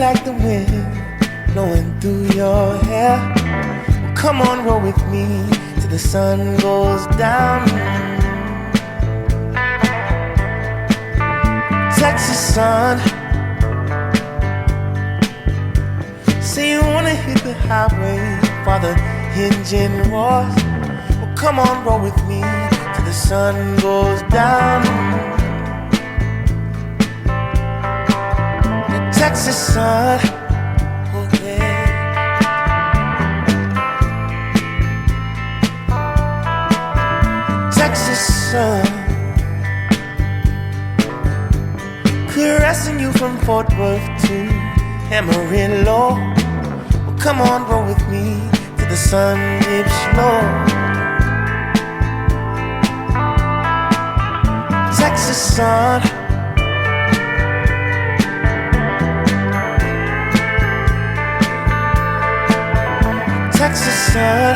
like the wind blowing through your hair. Well, come on, roll with me till the sun goes down. Texas sun, say you wanna hit the highway for the engine roars. Well, come on, roll with me till the sun goes down. The Texas sun, oh yeah. Texas sun, caressing you from Fort Worth to Amarillo. Well, come on, roll with me till the sun dips low. Texas sun, Texas sun,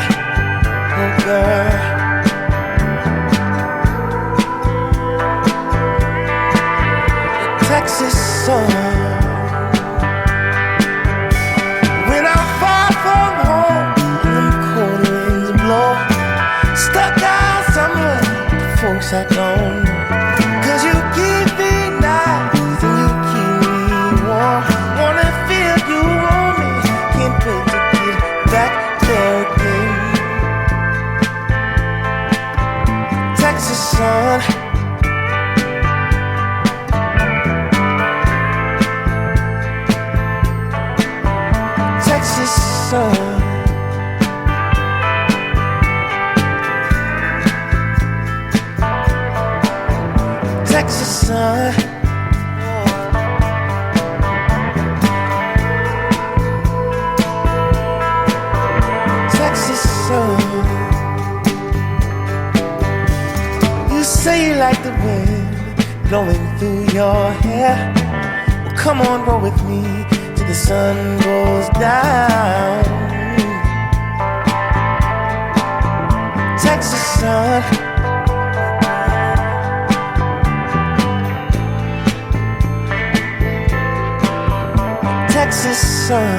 oh girl. Texas sun. When I'm far from home and the cold winds blow, stuck out somewhere with folks I don't know. 'Cause you keep me nice and you keep me warm. Wanna feel you on me, can't wait to get back there again. Texas sun, Texas sun, Texas sun, Texas sun. You say you like the wind blowing through your hair. Well, come on, roll with me till the sun goes down. Texas sun, Texas sun.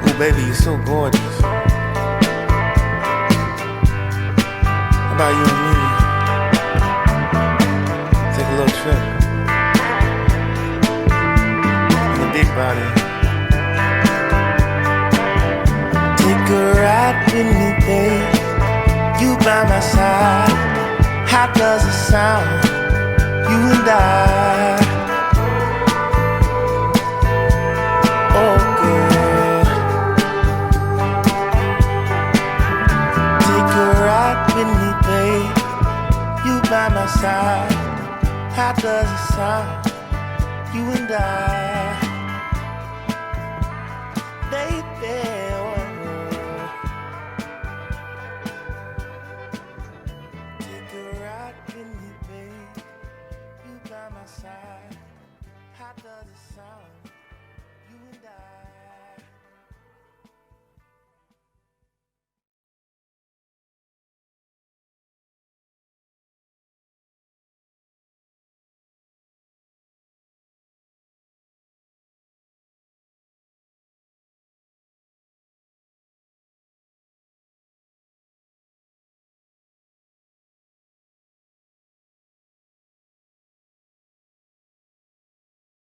Oh baby, you're so gorgeous. How about you and me? Take a little trip. Big body. Take a ride with me, babe. You by my side. How does it sound? You and I. Oh girl, take a ride with me, babe. You by my side. How does it sound? You and I, baby.